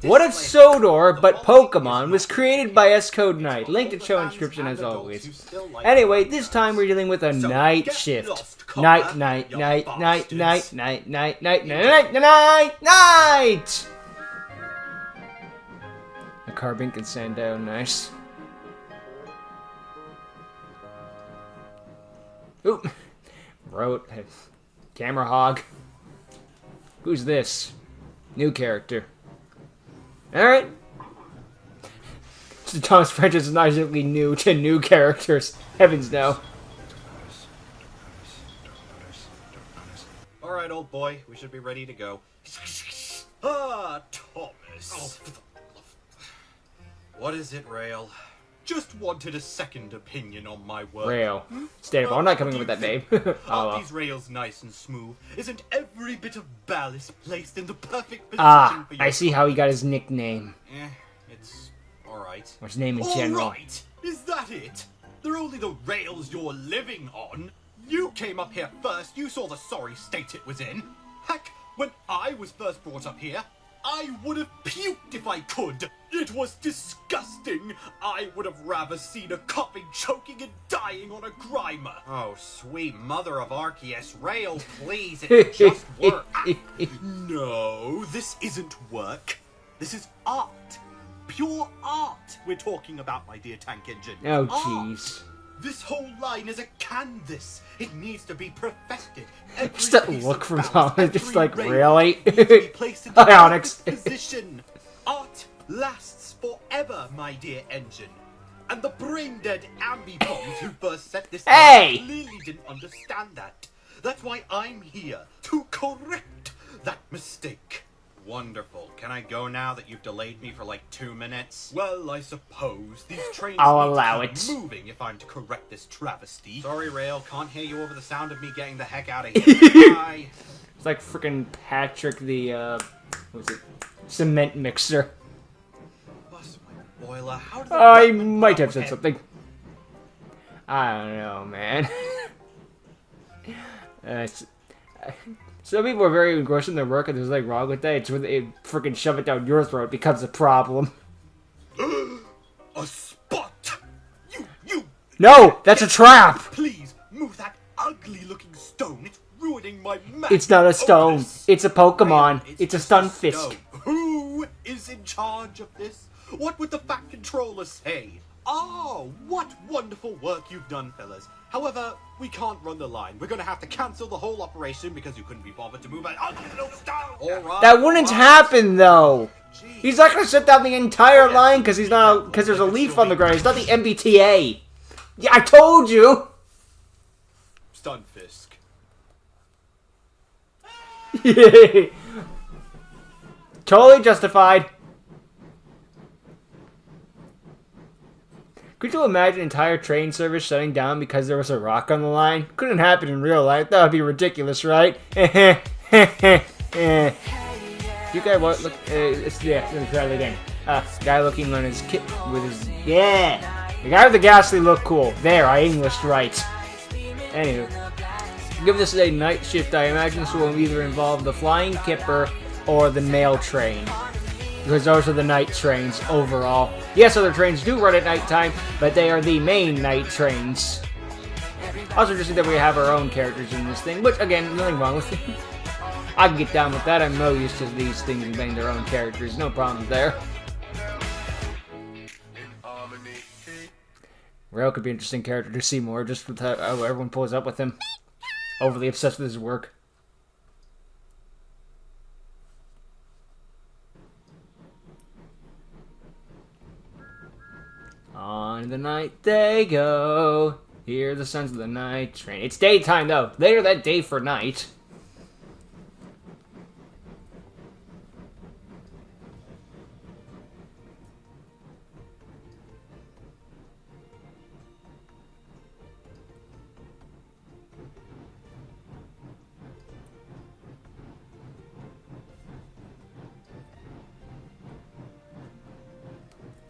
What if Sodor, but Pokemon, was created by S-Code Knight? Link to show in description as always. Anyway, this time we're dealing with a night shift. Night. A Carbink and Sandow, nice. Oop. Wrote. Camera hog. Who's this? New character. Alright. Thomas Francis is not exactly new to new characters. Heavens no. Alright, old boy. We should be ready to go. Ah, Thomas. What is it, Rail? Just wanted a second opinion on my work. Rail. Stay I'm not coming up with that name. Are these rails nice and smooth? Isn't every bit of ballast placed in the perfect position for you? I see how he got his nickname. It's alright. Or his name in general. Alright! Is that it? They're only the rails you're living on. You came up here first. You saw the sorry state it was in. Heck, when I was first brought up here, I would have puked if I could. It was disgusting. I would have rather seen a coughing, choking, and dying on a grimer. Oh, sweet mother of Arceus, Rail, please, it's just work. No, this isn't work. This is art. Pure art we're talking about, my dear tank engine. Oh, jeez. This whole line is a canvas. It needs to be perfected. Just that look from Thomas, just like, really? Onyx. Position. Art lasts forever, my dear engine. And the brain-dead ambipods who first set this up clearly didn't understand that. That's why I'm here, to correct that mistake. Wonderful. Can I go now that you've delayed me for like 2 minutes? Well, I suppose these trains need to keep moving if I'm to correct this travesty. Sorry, Rail, can't hear you over the sound of me getting the heck out of here. Bye. It's like freaking Patrick the, what was it? Cement mixer. Bust my boiler. How did I might have said something. I don't know, man. Some people are very engrossed in their work and there's nothing wrong with that. It's when they freaking shove it down your throat, it becomes a problem. A spot! You! No! That's a trap! Please, move that ugly-looking stone. It's ruining my map. It's not a stone. It's a Pokemon. It's a Stunfisk. Who is in charge of this? What would the Fat Controller say? Oh, what wonderful work you've done, fellas. However, we can't run the line. We're going to have to cancel the whole operation because you couldn't be bothered to move an ugly little stone. Alright. That wouldn't happen, though. Jeez. He's not going to shut down the entire line because he's not because there's a leaf on the ground. It's not the MBTA. Yeah, I told you. Stunfisk. Totally justified. Could you imagine an entire train service shutting down because there was a rock on the line? Couldn't happen in real life. That would be ridiculous, right? You guys look, let me try it again. Guy looking on his kit with his, the guy with the ghastly look cool. There, I Englished right. Anywho, given this is a night shift, I imagine this will either involve the flying kipper or the mail train. Because those are the night trains overall. Yes, other trains do run at nighttime, but they are the main night trains. Also interesting that we have our own characters in this thing, which, again, nothing wrong with it. I can get down with that. I'm no used to these things being their own characters. No problems there. Rail could be an interesting character to see more, just with how everyone pulls up with him. Overly obsessed with his work. On the night they go, hear the sounds of the night train. It's daytime, though. Later that day for night.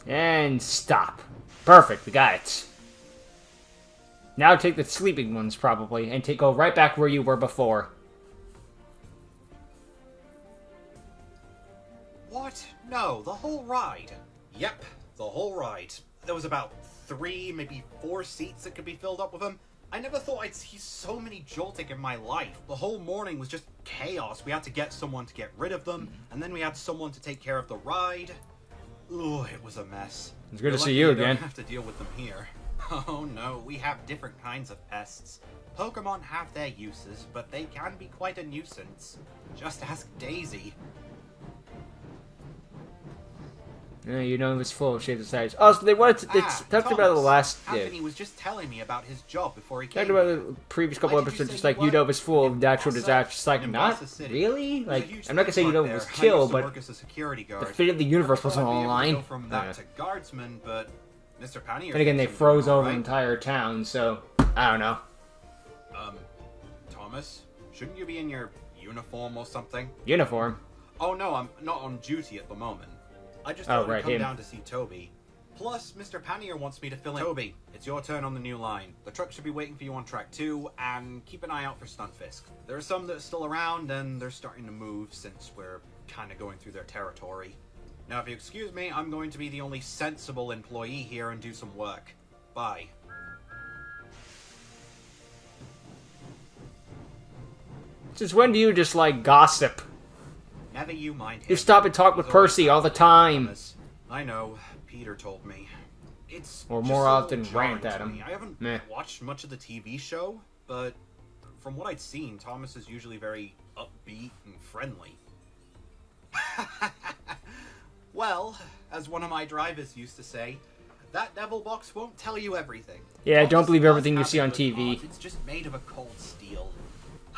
And stop. Perfect, we got it. Now take the sleeping ones, probably, and go right back where you were before. What? No, no, the whole ride. Yep, the whole ride. There was about 3, maybe 4 seats that could be filled up with him. I never thought I'd see so many jolting in my life. The whole morning was just chaos. We had to get someone to get rid of them, and then we had someone to take care of the ride. Ooh, it was a mess. It's good to see you again. Don't have to deal with them here. Oh no, we have different kinds of pests. Pokemon have their uses, but they can be quite a nuisance. Just ask Daisy. Yeah, you know, it was full of shades of size. Oh, so they wanted to, talked about it the last... Anthony was just telling me about his job before he came. Talked about the previous couple episodes, just like, Udove is full of natural disasters. Just like, not really? Like, I'm not gonna say Udove was killed, but the fate of the universe wasn't on the line. From that to guardsman, but Mr. Pannier. And again, they froze over the entire town, so I don't know. Thomas, shouldn't you be in your uniform or something? Uniform? Oh no, I'm not on duty at the moment. I just thought I'd come down to see Toby. Plus, Mr. Pannier wants me to fill in. Toby, it's your turn on the new line. The truck should be waiting for you on track 2, and keep an eye out for Stunfisk. There are some that are still around, and they're starting to move since we're kind of going through their territory. Now, if you excuse me, I'm going to be the only sensible employee here and do some work. Bye. Since when do you just, like, gossip? Never you mind him. You stop and talk with Percy all the time. I know. Peter told me. It's or more often rant at him. I haven't watched much of the TV show, but from what I'd seen, Thomas is usually very upbeat and friendly. Well, as one of my drivers used to say, that devil box won't tell you everything. Yeah, Thomas don't believe everything you see on TV. It's just made of a cold steel.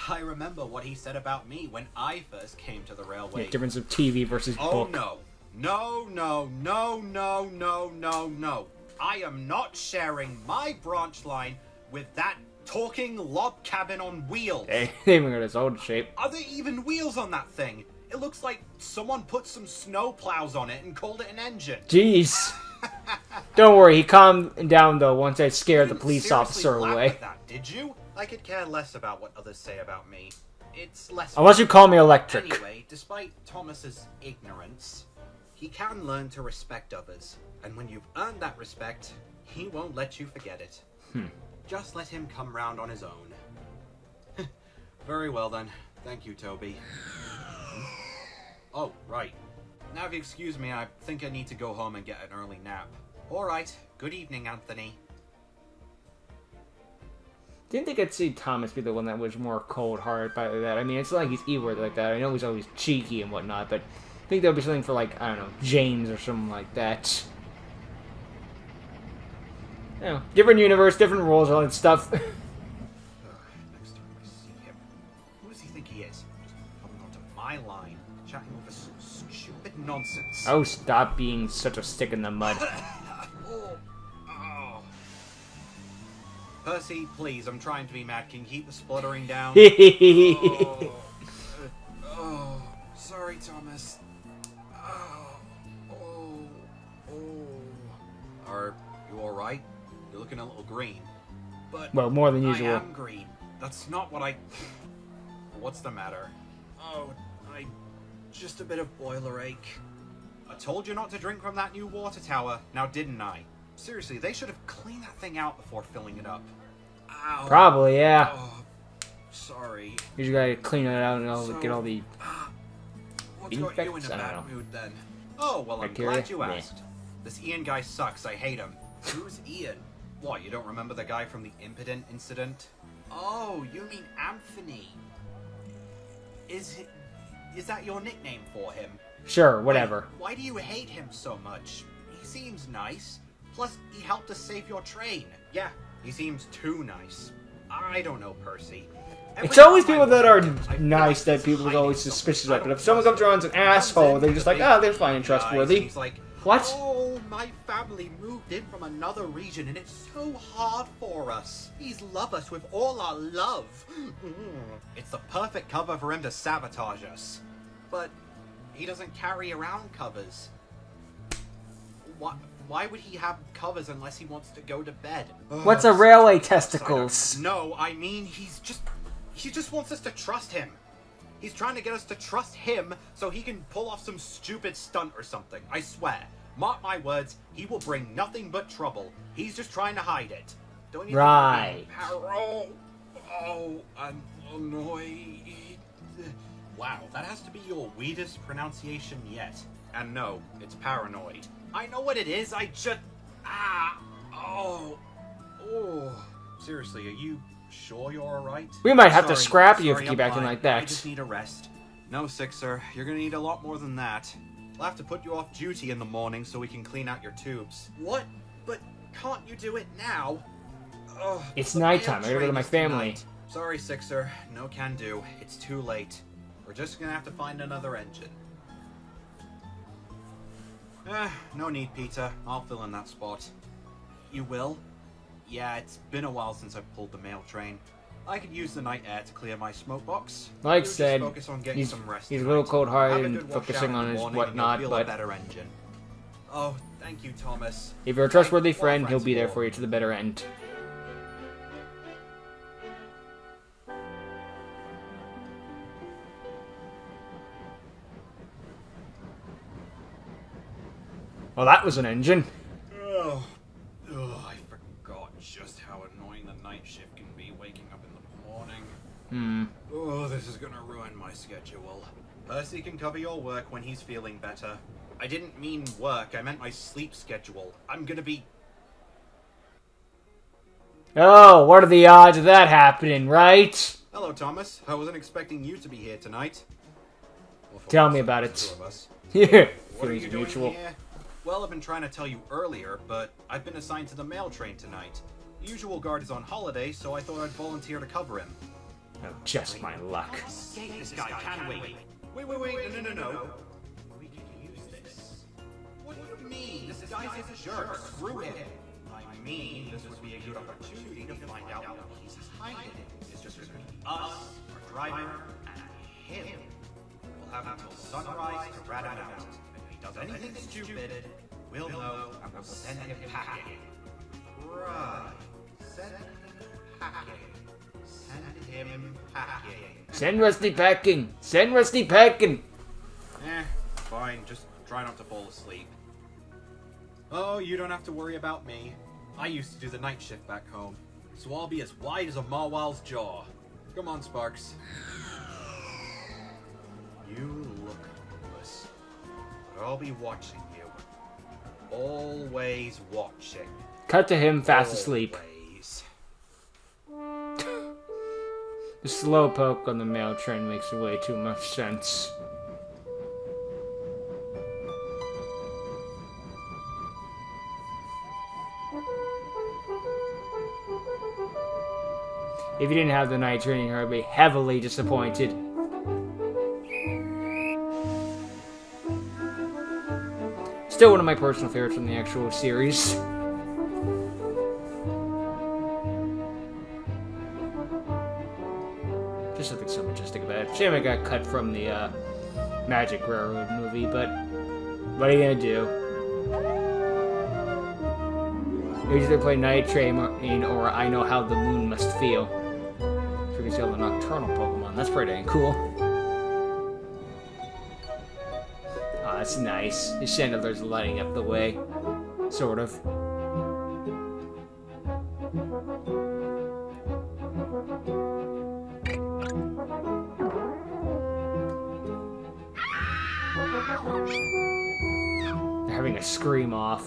I remember what he said about me when I first came to the railway. Yeah, difference of TV versus book. Oh no. No, no, no, no, no, no, no. I am not sharing my branch line with that talking log cabin on wheels. Hey, they even got its old shape. Are there even wheels on that thing? It looks like someone put some snow plows on it and called it an engine. Jeez. Don't worry, he calmed down though once I scared the police officer away. At that, did you? I could care less about what others say about me. It's less... Unless you call me electric. Anyway, despite Thomas's ignorance, he can learn to respect others. And when you've earned that respect, he won't let you forget it. Just let him come round on his own. Very well then. Thank you, Toby. Oh, right. Now if you excuse me, I think I need to go home and get an early nap. Alright, good evening, Anthony. Didn't think I'd see Thomas be the one that was more cold-hearted by that. I mean, it's not like he's evil like that. I know he's always cheeky and whatnot, but I think there would be something for, like, I don't know, James or something like that. You know, different universe, different rules, all that stuff. Next time I see him, who does he think he is? Just coming onto my line, chatting over some stupid nonsense. Oh, stop being such a stick in the mud. Percy, please, I'm trying to be mad. Can you keep the spluttering down? Sorry, Thomas. Are you alright? You're looking a little green. But well, more than usual. I am green. That's not what I... What's the matter? Oh, just a bit of boiler ache. I told you not to drink from that new water tower, now didn't I? Seriously, they should have cleaned that thing out before filling it up. Ow. Probably, yeah. Oh, sorry. You just gotta clean it out and get all the what's got you in a bad mood then? Oh, well, I'm glad you asked. This Ian guy sucks, I hate him. Who's Ian? What, you don't remember the guy from the Impident incident? Oh, you mean Anthony. Is that your nickname for him? Sure, whatever. Why do you hate him so much? He seems nice. Plus, he helped us save your train. Yeah, he seems too nice. I don't know, Percy. It's always people that are nice that people are always suspicious of. But if someone comes around as an asshole, they're just like, oh, they're fine and trustworthy. He's like, what? Oh, my family moved in from another region and it's so hard for us. Please love us with all our love. It's the perfect cover for him to sabotage us. But he doesn't carry around covers. Why would he have covers unless he wants to go to bed? What's a railway testicles? No, I mean he just wants us to trust him. He's trying to get us to trust him so he can pull off some stupid stunt or something. I swear. Mark my words, he will bring nothing but trouble. He's just trying to hide it. Don't you Right. think I'm annoyed. Wow, that has to be your weirdest pronunciation yet. And no, it's paranoid. I know what it is, I just... Seriously, are you sure you're alright? We might have to Sorry, scrap you if you sorry, keep I'm acting fine. like that. I just need a rest. No, Sixer, you're gonna need a lot more than that. We'll have to put you off duty in the morning so we can clean out your tubes. What? But can't you do it now? Ugh, It's the nighttime. mail I gotta go to train my is family. tonight. Sorry, Sixer. No can do. It's too late. We're just gonna have to find another engine. No need, Peter. I'll fill in that spot. You will? Yeah, it's been a while since I've pulled the mail train. I could use the night air to clear my smoke box. Like You just said, focus on getting he's some rest a tonight. little cold-hearted Have a and good wash focusing out on in the his morning and whatnot, you'll feel but a better engine. Oh, thank you, Thomas. if you're a trustworthy What friend, he'll friends be there for? for you to the better end. Well, that was an engine. Oh, I forgot just how annoying the night shift can be waking up in the morning. Oh, this is gonna ruin my schedule. Percy can cover your work when he's feeling better. I didn't mean work, I meant my sleep schedule. I'm gonna be... Oh, what are the odds of that happening, right? Hello, Thomas. I wasn't expecting you to be here tonight. Well, for Tell once, me about the it. two of us. Yeah, What are feelings you doing mutual. here? Well, I've been trying to tell you earlier, but I've been assigned to the mail train tonight. The usual guard is on holiday, so I thought I'd volunteer to cover him. Oh, just my luck. This guy can wait. Wait, no. We can use this. What do you mean? This guy's a jerk. Screw him. I mean, this would be a good opportunity to find out what he's hiding. It's just going to be us, our driver, and him. We'll have until sunrise to rat him out. If he does anything stupid, we'll know and we'll send him packing. Right. Send him packing. Send him packing. Send Rusty packing. Send Rusty packing. Fine. Just try not to fall asleep. Oh, you don't have to worry about me. I used to do the night shift back home, so I'll be as wide as a Marwal's jaw. Come on, Sparks. You look clueless, but I'll be watching you. Always watching. Cut to him fast asleep. Always. The slow poke on the mail train makes way too much sense. If you didn't have the night train, you'd be heavily disappointed. Still one of my personal favorites from the actual series. Just something so majestic about it. Shame it got cut from the Magic Railroad movie, but what are you gonna do? Either play Night Train or I Know How the Moon Must Feel. So we can see all the nocturnal Pokemon. That's pretty dang cool. Oh, that's nice. The chandelier's lighting up the way. Sort of. They're having a scream off.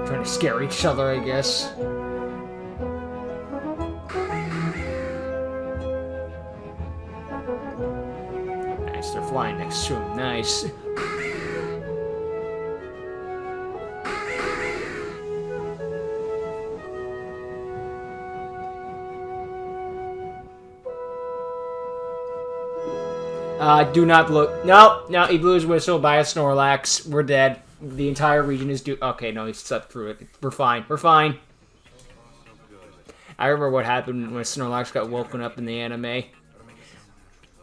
Trying to scare each other, I guess. Nice, they're flying next to him. Nice. Do not blow. No, he blew his whistle by a Snorlax. We're dead. The entire region is Okay, no, he slept through it. We're fine. I remember what happened when Snorlax got woken up in the anime.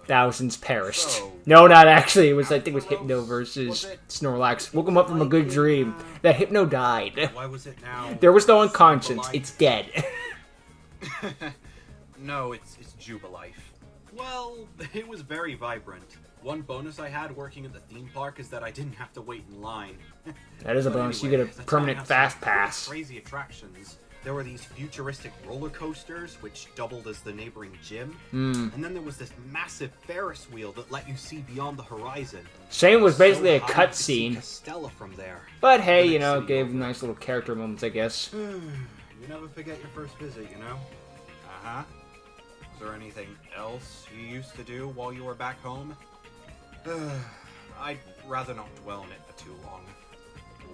Thousands perished. No, not actually. It was, I think it was Hypno versus Snorlax. Woke him up from a good dream. That Hypno died. Why was it now? There was no unconscience. It's dead. No, it's Jubilife. Well, it was very vibrant. One bonus I had working at the theme park is that I didn't have to wait in line. That is a But bonus. anyway, You get a the town permanent has fast some pass. Crazy attractions. There were these futuristic roller coasters, which doubled as the neighboring gym. And then there was this massive Ferris wheel that let you see beyond the horizon. Same was basically a So high you could see cutscene. Castella from there. But hey, The you next know, city gave over. nice little character moments, I guess. You never forget your first visit, you know? Uh-huh. Was there anything else you used to do while you were back home? I'd rather not dwell on it for too long.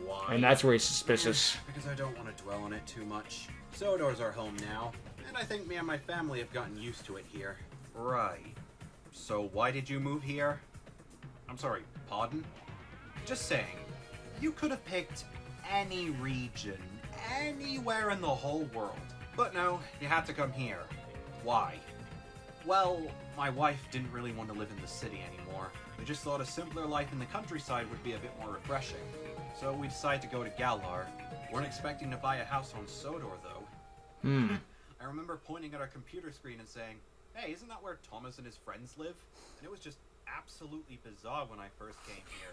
Why? And that's where he's suspicious. Because I don't want to dwell on it too much. Sodor's our home now, and I think me and my family have gotten used to it here. Right. So why did you move here? I'm sorry, pardon? Just saying, you could have picked any region, anywhere in the whole world. But no, you had to come here. Why? Well, my wife didn't really want to live in the city anymore. We just thought a simpler life in the countryside would be a bit more refreshing. So we decided to go to Galar. Weren't expecting to buy a house on Sodor, though. I remember pointing at our computer screen and saying, "Hey, isn't that where Thomas and his friends live?" And it was just absolutely bizarre when I first came here.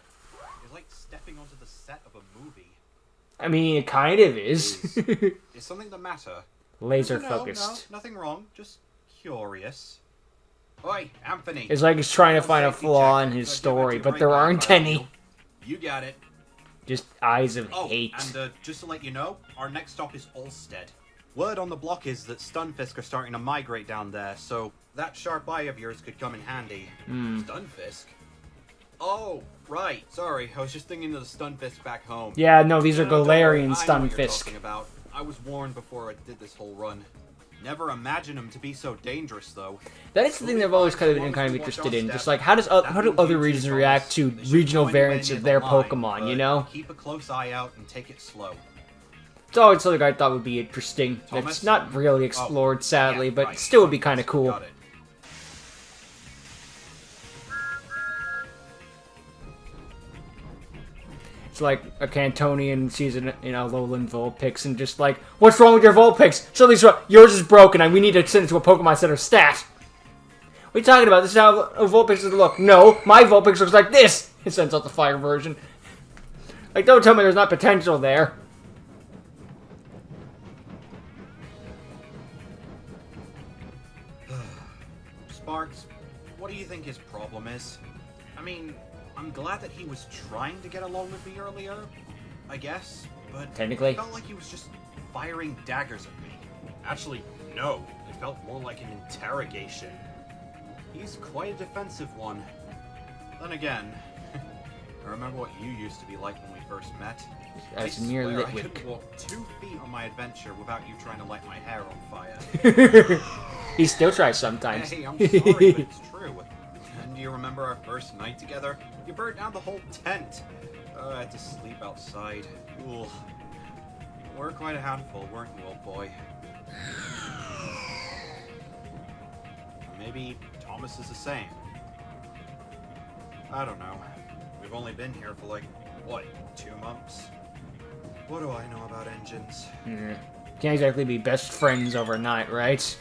It was like stepping onto the set of a movie. I mean, it kind of is. Is something the matter? Laser No, focused. No, nothing wrong. Just curious. Oi, Anthony. It's like he's trying to Don't find a safety flaw check, in his so give it story, to but right there back aren't by any. You got it. Just eyes of Oh, hate. and just to let you know, our next stop is Ulstead. Word on the block is that Stunfisk are starting to migrate down there, so that sharp eye of yours could come in handy. Stunfisk? Oh, right. Sorry, I was just thinking of the Stunfisk back home. Yeah, no, these are No, don't worry, Galarian I know what you're Stunfisk. talking about. I was warned before I did this whole run. Never imagined them to be so dangerous, though. That is the thing I've always kind of been interested in. Just like, how do other regions react to regional variants of their Pokemon, you know? Keep a close eye out and take it slow. It's always something I thought would be interesting. Thomas? It's not really explored, sadly, Yeah, but right. still would be kind of cool. Got it. It's like a Cantonian sees an lowland Vulpix and just like, what's wrong with your Vulpix? Something's wrong. Yours is broken and we need to send it to a Pokemon Center stat. What are you talking about? This is how a Vulpix does look. No, my Vulpix looks like this. It sends out the fire version. Like, don't tell me there's not potential there. Sparks, what do you think his problem is? I mean, I'm glad that he was trying to get along with me earlier, I guess, but Technically. it felt like he was just firing daggers at me. Actually, no, it felt more like an interrogation. He's quite a defensive one. Then again, I remember what you used to be like when we first met. As I mere swear I Litwick. couldn't walk 2 feet on my adventure without you trying to light my hair on fire. He still tries sometimes. Hey, I'm sorry, but it's true. And do you remember our first night together? You burned down the whole tent. I had to sleep outside. Ooh. We're quite a handful, weren't you, old boy? Maybe Thomas is the same. I don't know. We've only been here for like, what, 2 months? What do I know about engines? Yeah. Can't exactly be best friends overnight, right?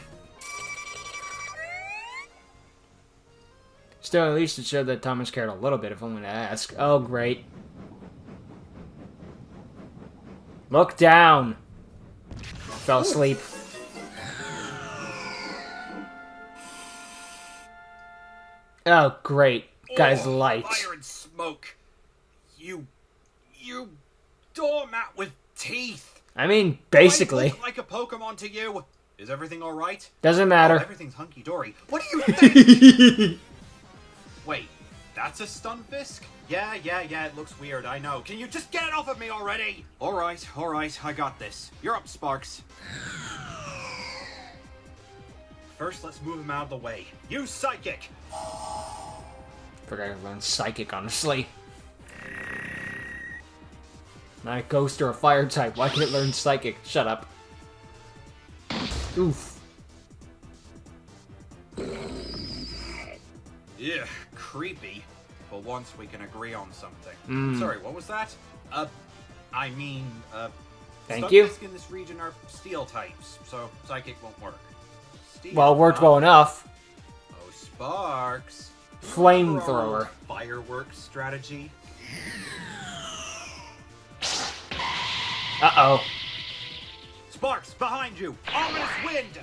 Still, at least it showed that Thomas cared a little bit, if I'm going to ask. Oh, great. Look down! Fell asleep. Oh, great. Guy's light. Fire and smoke. You doormat with teeth. I mean, Do I basically. look like a Pokemon to you? Is everything all right? Doesn't Oh, matter. everything's hunky dory. What do you think? Wait, that's a Stunfisk? Yeah, it looks weird, I know. Can you just get it off of me already? Alright, I got this. You're up, Sparks. First, let's move him out of the way. Use Psychic! Forgot I learned Psychic, honestly. Not a Ghost or a Fire type. Why can't it learn Psychic? Shut up. Oof. Yeah, creepy. But once we can agree on something. Sorry, what was that? Thank you. Stunfisk in this region are steel types, so psychic won't work. Steel, Well, it worked well enough. Oh, Sparks. Flamethrower. Fireworks strategy. Uh-oh. Sparks, behind you! Ominous wind!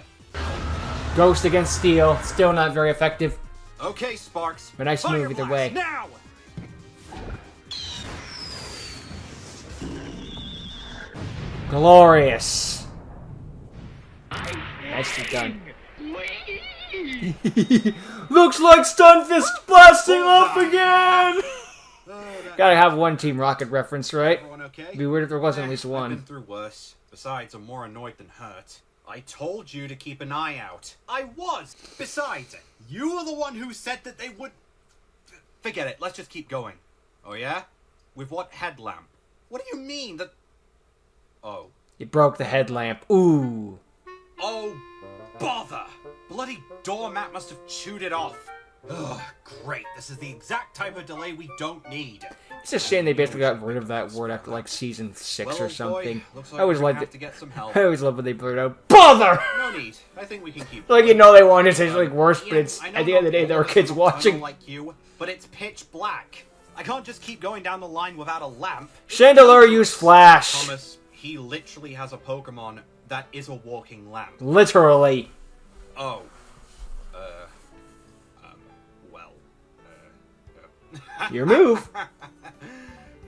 Ghost against steel. Still not very effective. Okay, Sparks. But nice move either way. Now! Glorious. Nicely done. Looks like Stunfisk blasting off again! Gotta have one Team Rocket reference, right? Everyone okay? It'd be weird if there wasn't at least I've one. been through worse. Besides, I'm more annoyed than hurt. I told you to keep an eye out. I was! Besides, you were the one who said that they would... Forget it, let's just keep going. Oh yeah? With what headlamp? What do you mean that... Oh. You broke the headlamp. Ooh. Oh, bother! Bloody doormat must have chewed it off. Ugh, great. This is the exact type of delay we don't need. It's a shame they basically got rid of that word after like season 6 or something. Looks like I always we're gonna liked have it. to get some help. I always love when they blurt out, BOTHER! No need. I think we can keep Like, you know they wanted to say something worse, but Ian, it's, I know at the end of the day, not there were all kids of us are watching. like you, but it's pitch black. I can't just keep going down the line without a lamp. Chandelure used flash. Thomas, he literally has a Pokemon that is a walking lamp. Literally. Oh. Well. Your move.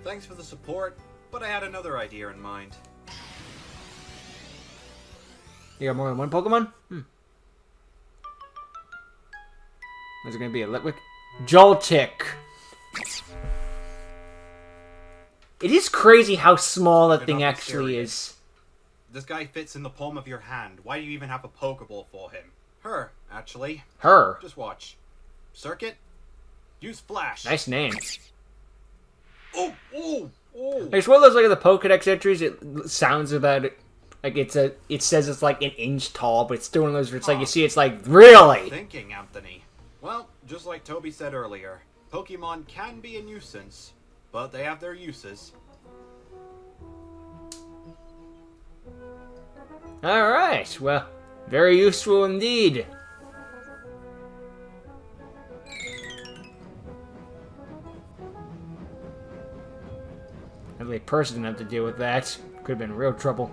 Thanks for the support, but I had another idea in mind. You got more than one Pokemon? Is it gonna be a Litwick? Joltik. It is crazy how small that You're thing not actually serious. is. This guy fits in the palm of your hand. Why do you even have a Pokeball for him? Her, actually. Her. Just watch. Circuit. Use Flash. Nice name. Oh, oh, oh. It's one of those like the Pokedex entries. It sounds about it like it says it's like an inch tall, but it's still one of those where it's like you see it's like really. Thinking, Anthony. Well, just like Toby said earlier, Pokemon can be a nuisance, but they have their uses. All right. Well, very useful indeed. If a person didn't have to deal with that, could have been real trouble.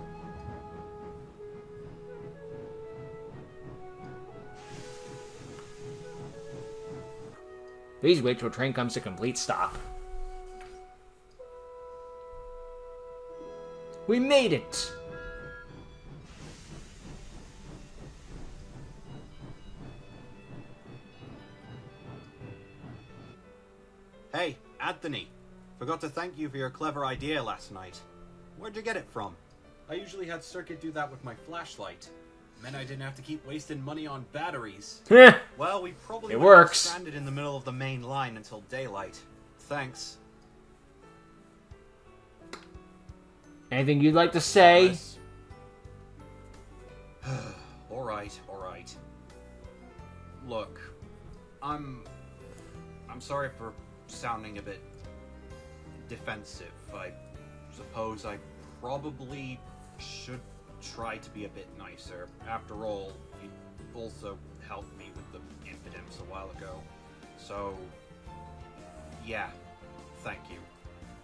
Please wait till train comes to complete stop. We made it! Hey, Anthony. Forgot to thank you for your clever idea last night. Where'd you get it from? I usually had Circuit do that with my flashlight. Meant I didn't have to keep wasting money on batteries. Heh. Well, we probably It would have been works. stranded in the middle of the main line until daylight. Thanks. Anything you'd like to say? Yes. Alright, alright. Look, I'm sorry for sounding a bit defensive. I suppose I probably should try to be a bit nicer. After all, you also helped me with the impidimps a while ago. So, yeah, thank you.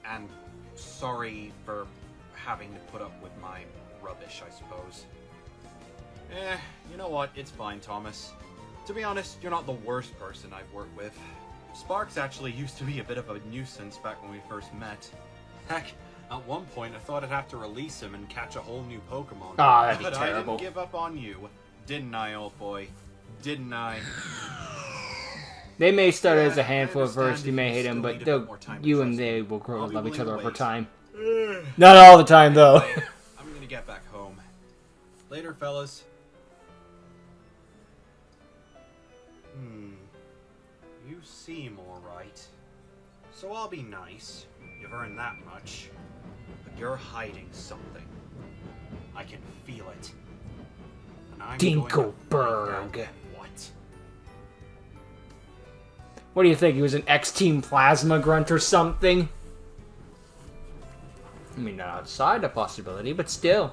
And sorry for having to put up with my rubbish, I suppose. You know what? It's fine, Thomas. To be honest, you're not the worst person I've worked with. Sparks actually used to be a bit of a nuisance back when we first met. Heck, at one point I thought I'd have to release him and catch a whole new Pokemon. Aw, that'd be but terrible. I didn't give up on you. Didn't I, old boy? Didn't I? They may start as a Yeah, I handful at understand first, you if may you hate them, still but need a they'll, bit more time to you and trust they me. will grow I'll to be love each willing other to over wait. time. Not all the time, though. Anyway, I'm gonna get back home. Later, fellas. You seem alright. So I'll be nice. You've earned that much. But you're hiding something. I can feel it. And I'm going to find out Dinkelberg. what. What do you think? He was an X-Team Plasma Grunt or something? I mean, not outside the possibility, but still.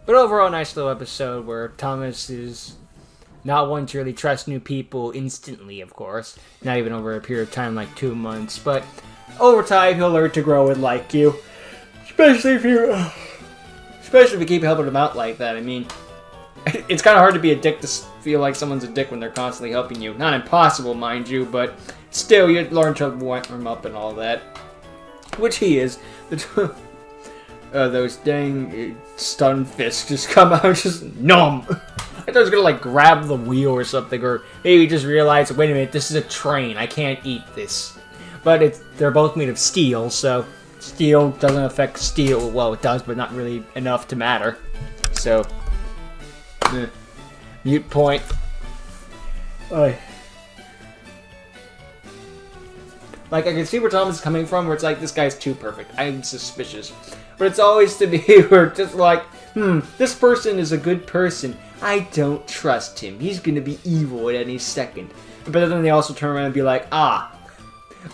But overall, nice little episode where Thomas is not one to really trust new people instantly, of course. Not even over a period of time like 2 months. But over time, he'll learn to grow and like you. Especially if you keep helping him out like that. I mean, it's kind of hard to be a dick to feel like someone's a dick when they're constantly helping you. Not impossible, mind you, but still, you learn to warm him up and all that. Which he is. Those dang stun fists just come out just numb. I thought I was gonna like grab the wheel or something, or maybe just realize, wait a minute, this is a train, I can't eat this. But they're both made of steel, so steel doesn't affect steel. Well, it does, but not really enough to matter. So, mute point. Oy. Like, I can see where Thomas is coming from, where it's like, this guy's too perfect. I'm suspicious. But it's always to be where it's just like, this person is a good person. I don't trust him. He's gonna be evil at any second. But then they also turn around and be like,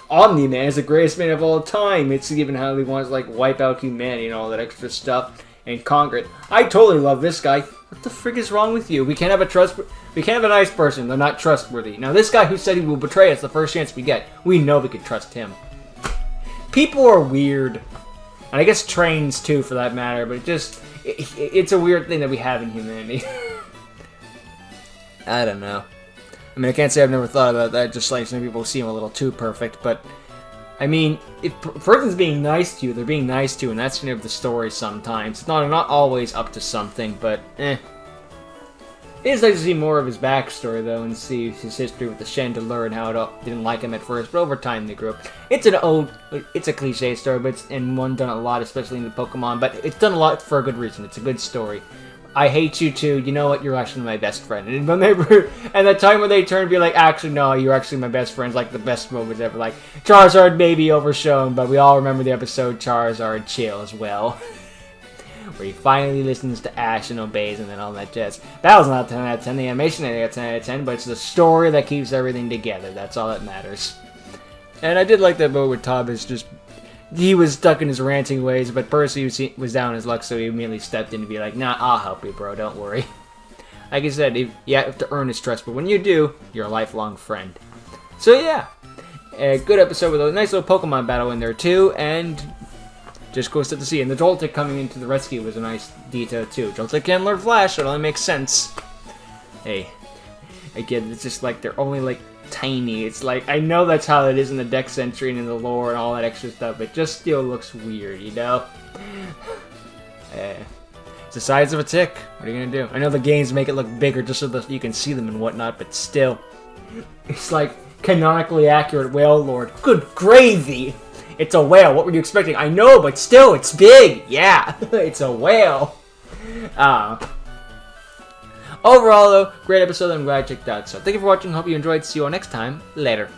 Omni-Man is the greatest man of all time. It's even how he wants to, like, wipe out humanity and all that extra stuff and conquer it. I totally love this guy. What the frig is wrong with you? We can't have a nice person. They're not trustworthy. Now, this guy who said he will betray us the first chance we get, we know we can trust him. People are weird. And I guess trains, too, for that matter. But it's a weird thing that we have in humanity. I don't know. I mean, I can't say I've never thought about that. Just like some people seem a little too perfect. But, I mean, if a person's being nice to you, they're being nice to you. And that's kind of the story sometimes. It's not always up to something, but It is nice to see more of his backstory, though, and see his history with the Chandelure and how it didn't like him at first, but over time they grew up. It's a cliche story, but and one done a lot, especially in the Pokemon, but it's done a lot for a good reason. It's a good story. I hate you too. You know what? You're actually my best friend. And the time when they turn and be like, actually, no, you're actually my best friend, like the best moments ever. Like, Charizard may be overshown, but we all remember the episode Charizard Chill as well. Where he finally listens to Ash and obeys and then all that jazz. That was not 10 out of 10. The animation I got 10 out of 10, but it's the story that keeps everything together. That's all that matters. And I did like that moment where Thomas he was stuck in his ranting ways, but Percy was down his luck, so he immediately stepped in to be like, nah, I'll help you, bro, don't worry. Like I said, you have to earn his trust, but when you do, you're a lifelong friend. So yeah, a good episode with a nice little Pokemon battle in there too, and just goes to see. And the Joltik coming into the rescue was a nice detail too. Joltik can learn Flash, it only makes sense. Hey, again, it's just like they're only like tiny. It's like, I know that's how it is in the Dex Entry and in the lore and all that extra stuff, it just still looks weird, you know? It's the size of a tick. What are you gonna do? I know the games make it look bigger just so that you can see them and whatnot, but still. It's like canonically accurate whale lord. Good gravy! It's a whale. What were you expecting? I know, but still, it's big. Yeah, it's a whale. Overall, though, great episode. I'm glad I checked out. So, thank you for watching. Hope you enjoyed. See you all next time. Later.